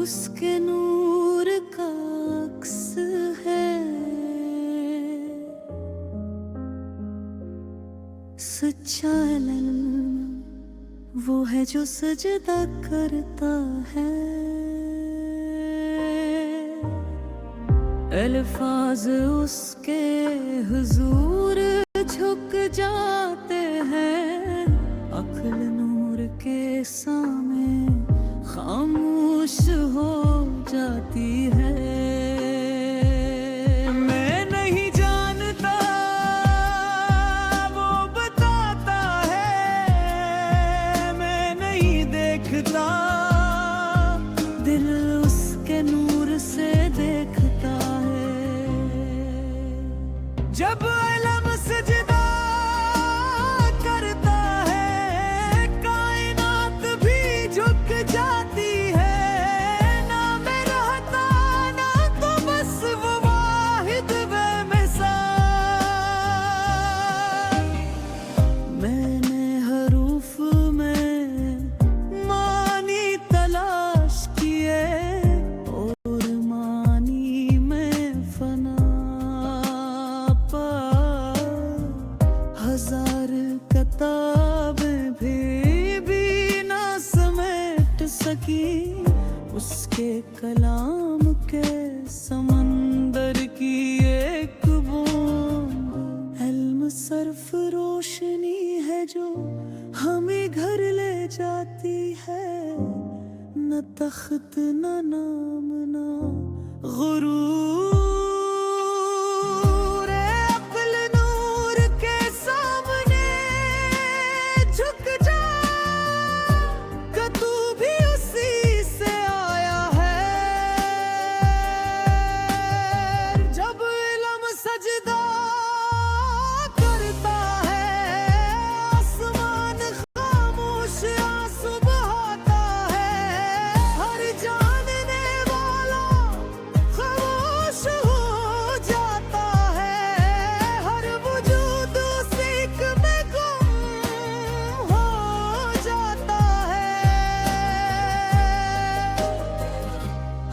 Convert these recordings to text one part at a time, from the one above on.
उसके नूर का अक्स है। सच्चा इल्म वो है जो सजदा करता है। अल्फाज उसके हुजूर झुक जाते हैं। अक्ल नूर के सामने खामोश हो जाती है। मैं नहीं जानता वो बताता है, मैं नहीं देखता दिल उसके नूर से देखता है। जब अलम सजदा करता है कायनात भी झुक जाती है। ना मैं रहता ना तो बस वो वाहिद बेमिसाल। मैंने हरूफ में मानी तलाश किए और मानी में फना पा। हजार किताबें भी ना समेट सकी उसके कलाम के समंदर की एक बूंद। इल्म सर्फ रोशनी है जो हमें घर ले जाती है। न तख्त न नाम न गुरूर। अक्ल नूर के सामने झुक जा कि तू भी उसी से आया है। जब इल्म सजदा करता है आसमान खामोश आंसू बहाता है। हर जानने वाला खामोश हो जाता है। हर वजूद सीख में गुम हो जाता है।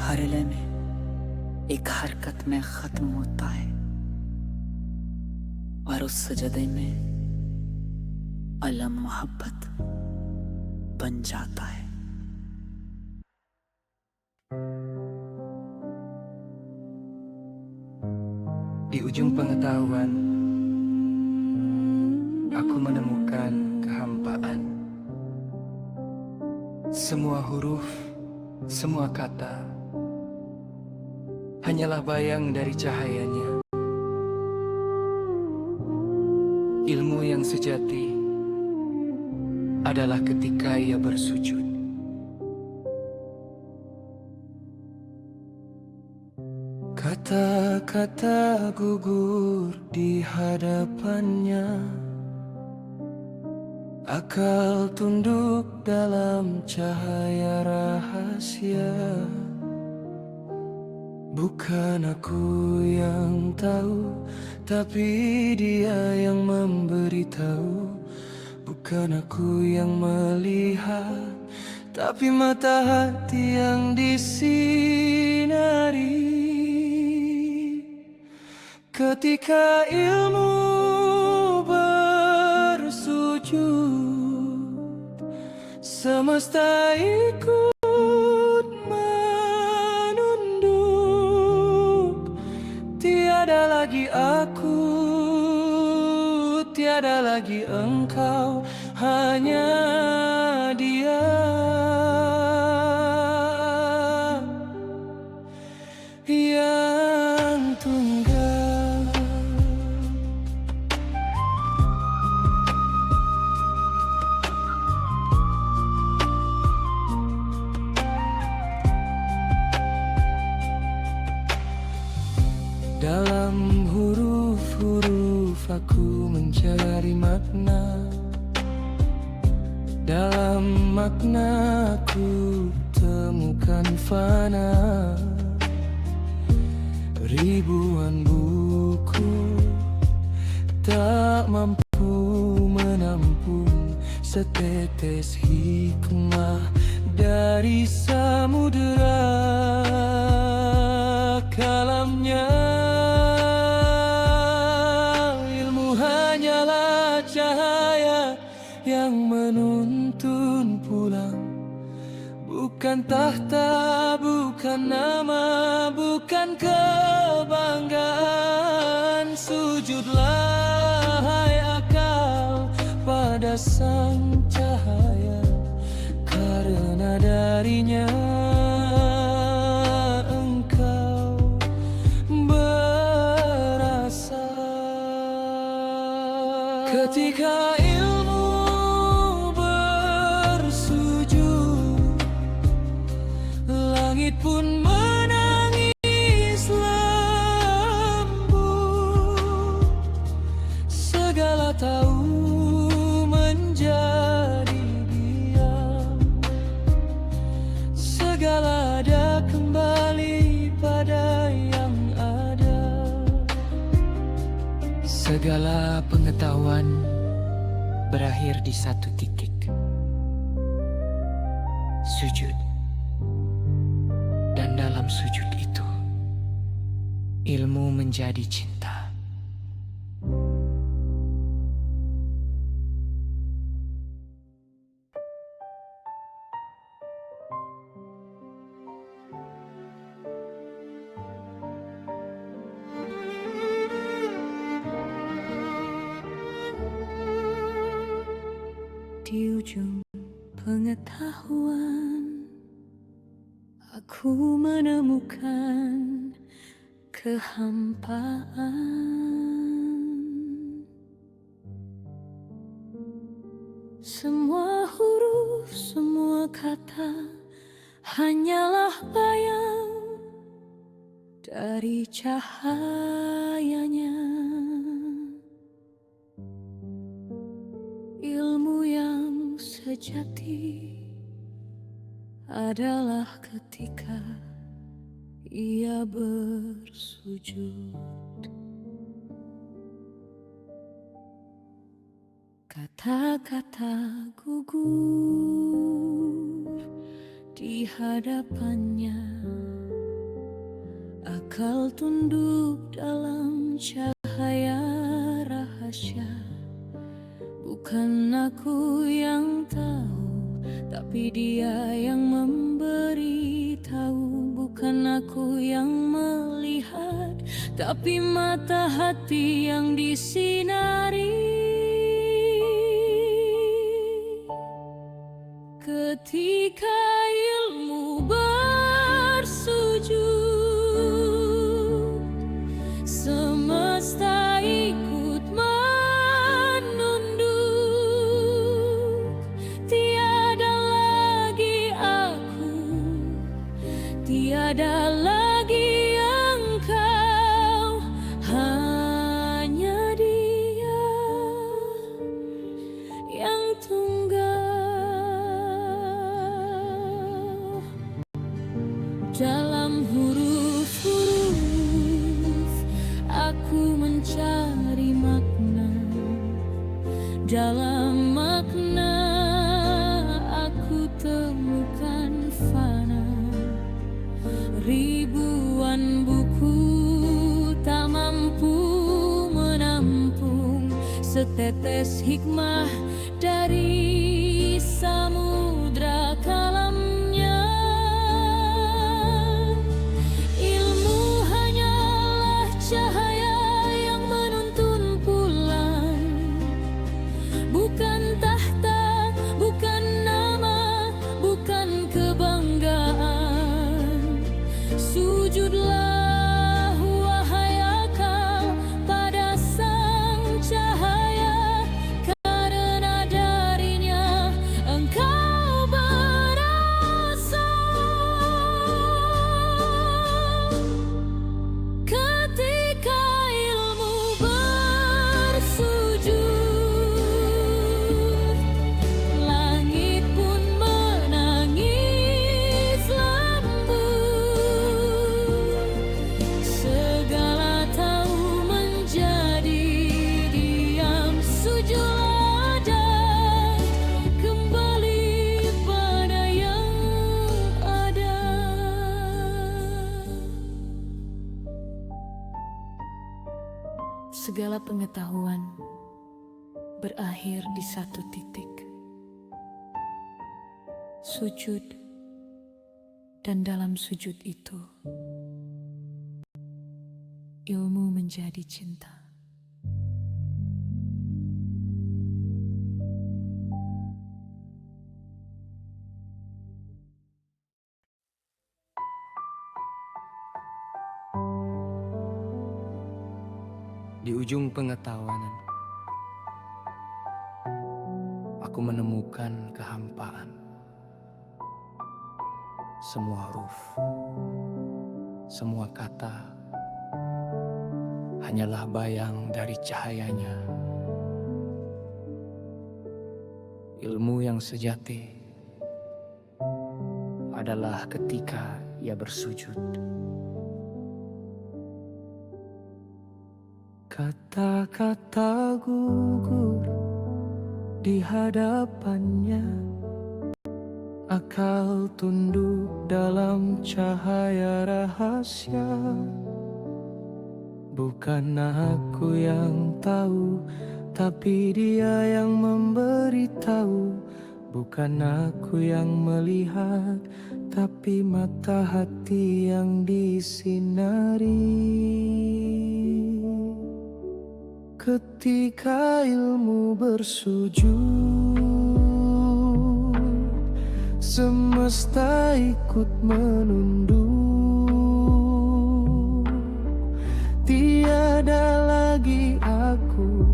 हर लम्हे एक हरकत में खत्म होता है और उस सजदे में अलम मोहब्बत बन जाता है। Di ujung pengetahuan, aku menemukan kehampaan. Semua huruf, semua kata hanyalah bayang dari cahayanya. Ilmu yang sejati adalah ketika ia bersujud. Kata-kata gugur di hadapannya. Akal tunduk dalam cahaya rahasia. Bukan aku yang tahu, tapi dia yang memberitahu. Bukan aku yang melihat, tapi mata hati yang disinari. Ketika ilmu bersujud, semesta ikut menunduk. Tiada lagi aku, tiada lagi engkau, hanya dia yang tunggal. Dalam huruf-huruf aku mencari makna. Dalam makna aku temukan fana. Ribuan buku tak mampu menampung setetes hikmah dari samudera. dalamnya. Ilmu hanyalah cahaya yang menuntun pulang, bukan tahta, bukan nama, bukan kebanggaan. Sujudlah hai akal pada sang cahaya, karena darinya engkau berasal. Ketika ilmu bersujud, langit pun menangis lembut. Segala tahu menjadi diam, segala ada kembali pada yang ada. Segala pengetahuan berakhir di satu titik, sujud. Dan dalam sujud itu, ilmu menjadi cinta. Di ujung pengetahuan, aku menemukan kehampaan. Semua huruf, semua kata hanyalah bayang dari cahayanya. Ilmu yang sejati adalah ketika ia bersujud. Kata-kata gugur di hadapannya, akal tunduk dalam cahaya rahasia. Bukan aku yang tahu, tapi dia yang memberi tahu. Bukan aku yang melihat, tapi mata hati yang disinari. Ketika ilmu bersujud, semesta ikut menunduk. Tiada lagi aku, tiada lagi engkau, hanya Dia yang tunggal. Dalam huruf-huruf aku mencari makna, dalam makna aku temukan fana. Ribuan buku tak mampu menampung setetes hikmah dari samudra kalamnya. Ilmu hanyalah cahaya yang menuntun pulang, bukan tahta, bukan nama, bukan kebanggaan. Sujudlah wahai akal pada sang cahaya, karena darinya engkau Segala pengetahuan berakhir di satu titik. Sujud, dan dalam sujud itu, ilmu menjadi cinta. Di ujung pengetahuan, aku menemukan kehampaan. Semua huruf, semua kata, hanyalah bayang dari cahayanya. Ilmu yang sejati adalah ketika ia bersujud. Kata-kata gugur di hadapannya, akal tunduk dalam cahaya rahasia. Bukan aku yang tahu, tapi dia yang memberitahu. Bukan aku yang melihat, tapi mata hati yang disinari. Ketika ilmu bersujud, semesta ikut menunduk. Tiada lagi aku,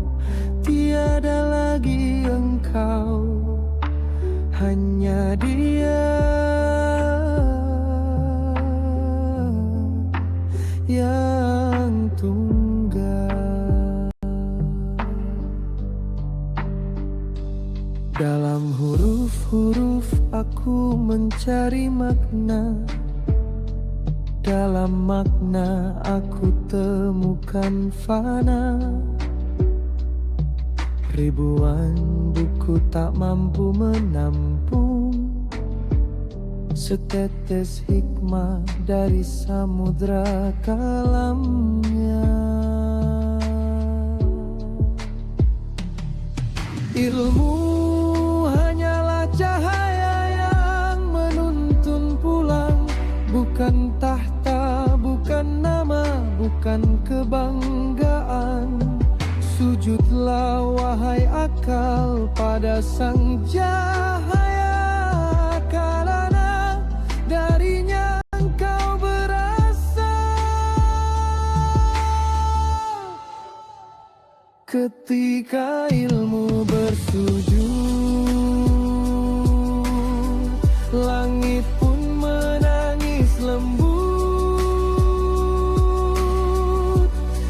tiada lagi engkau, hanya dia yang tunggal. Dalam huruf-huruf aku mencari makna. Dalam makna aku temukan fana. Ribuan buku tak mampu menampung setetes hikmah dari samudra kalamnya. Ilmu hanyalah cahaya yang menuntun pulang. Bukan tahta, bukan nama, bukan kebanggaan. Sujudlah wahai akal pada sang cahaya, karena darinya engkau berasal. Ketika ilmu bersujud, langit pun menangis lembut.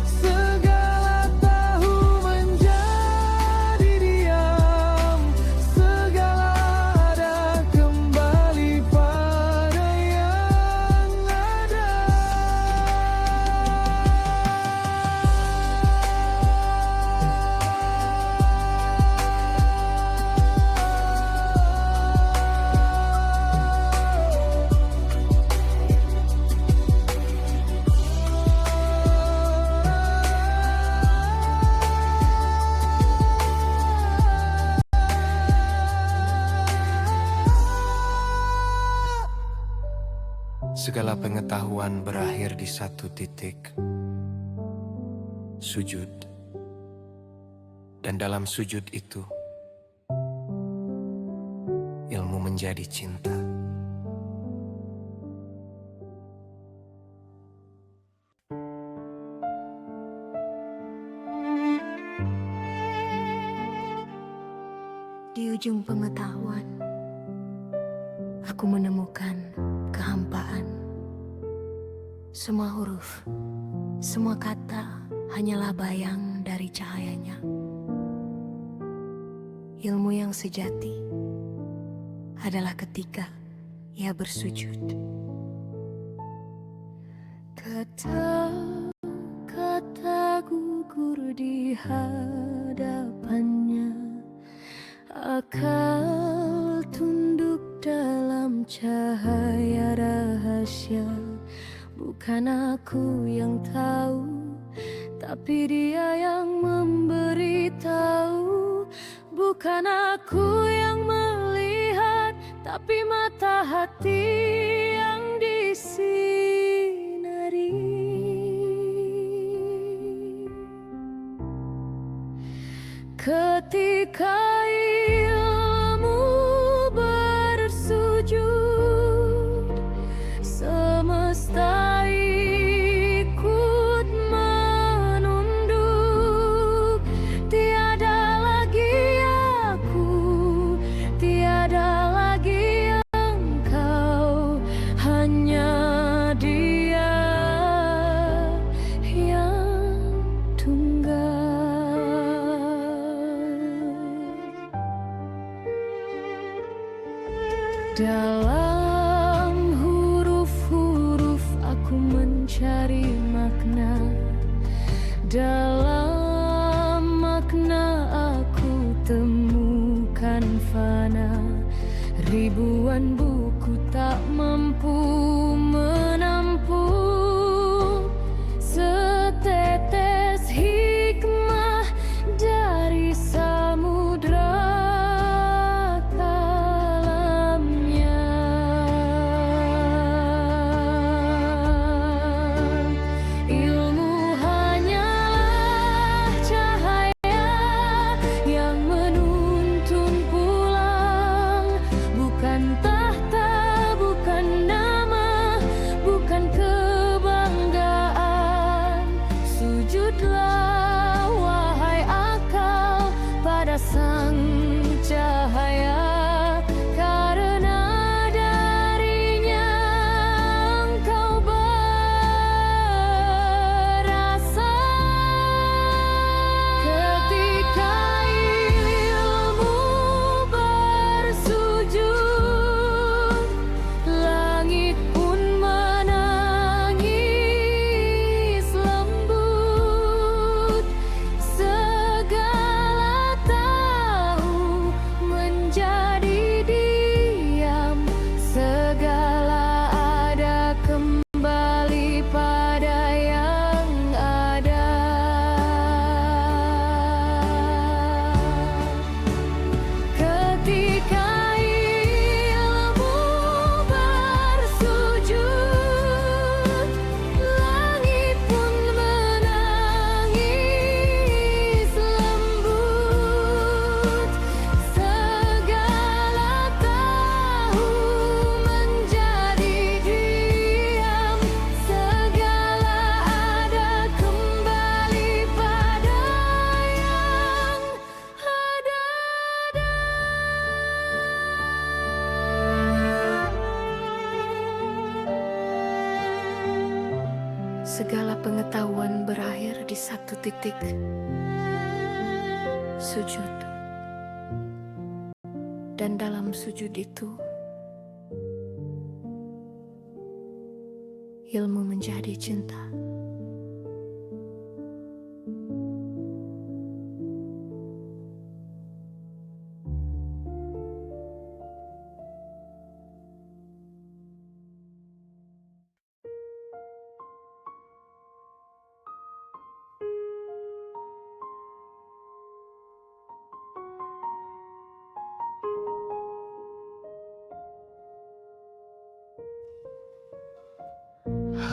Segala tahu menjadi diam. Segala ada kembali pada yang ada. Segala pengetahuan berakhir di satu titik, sujud. Dan dalam sujud itu, ilmu menjadi cinta. Di ujung pengetahuan, aku menemukan kehampaan. Semua huruf, semua kata hanyalah bayang dari cahayanya. Ilmu yang sejati adalah ketika ia bersujud. Kata-kata gugur di hadapannya, akal tunduk dalam cahaya rahasia. Bukan aku yang tahu, tapi dia yang memberitahu. Bukan aku yang melihat, tapi mata hati yang disinari. Ketika ilmu bersujud, semesta ikut menunduk. Tiada lagi aku, tiada lagi engkau, hanya Dia yang tunggal. Dalam huruf-huruf aku mencari makna, dalam makna aku temukan fana. Ribuan buku tak mampu menampung setetes hikmah dari samudra kalamnya. Ilmu hanyalah cahaya yang menuntun pulang, bukan tahta, bukan nama, bukan kebanggaan. Sujudlah wahai akal pada sang cahaya, karena darinya engkau berasa. Ketika ilmu bersujud, langit pun menangis lembut. Segala tahu menjadi diam, segala ada kembali pada yang ada. Ketika ilmu bersujud, langit pun menangis lembut. Segala tahu menjadi diam, segala ada kembali pada yang ada. Segala pengetahuan berakhir di satu titik sujud, dan dalam sujud itu ilmu menjadi cinta.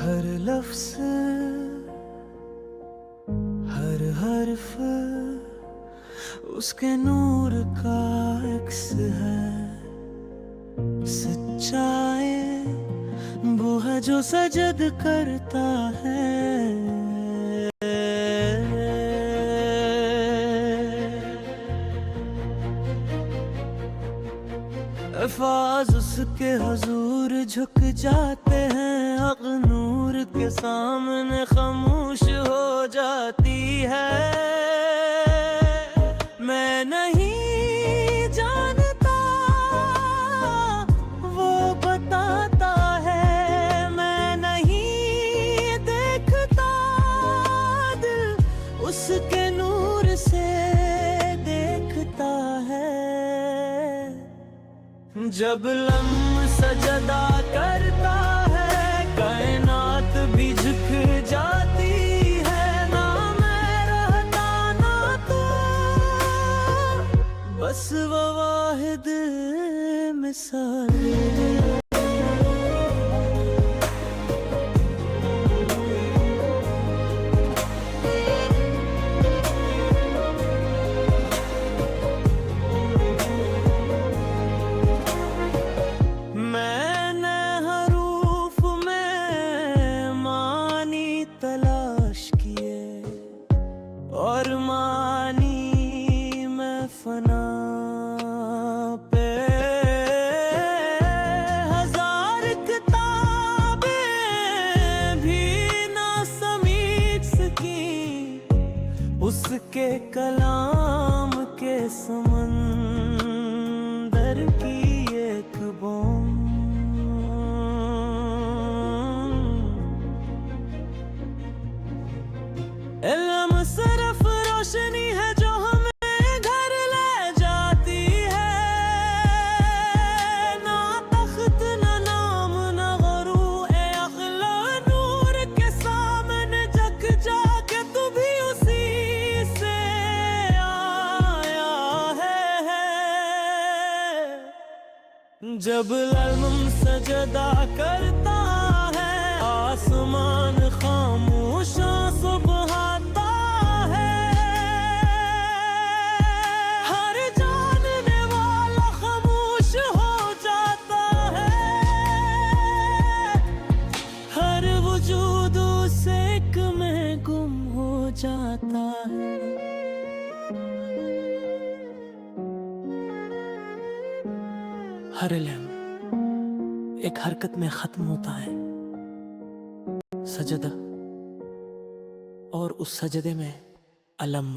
हर लफ्ज़, हर हर्फ उसके नूर का अक्स है। सच्चाई वो है जो सजद करता है। अल्फाज उसके हुजूर झुक जाते हैं, हक नूर के सामने खामोश हो जाती है। मैं नहीं जानता वो बताता है, मैं नहीं देखता दिल उसके नूर से देखता है। जब लम्ह सजदा करता है कायनात भी झुक जाती है। नाम साले। मैंने हरूफ में मानी तलाश किए और मानी मैं फना पे। हजार किताबें भी ना समीट सकी उसके कलाम के समंदर की एक बूंद। इल्म सिर्फ रोशनी है जो हमें घर ले जाती है, ना तख्त ना नाम ना गुरु ए अखला नूर के सामने जग जाके तू भी उसी से आया है। जब इल्म सजदा करता है आसमान खामोश सुबहाता है। हर जानने वाला खामोश हो जाता है, हर वजूद उस एक में गुम हो जाता है। हर इल्म एक हरकत में खत्म होता है, सजदा, और उस सजदे में अलम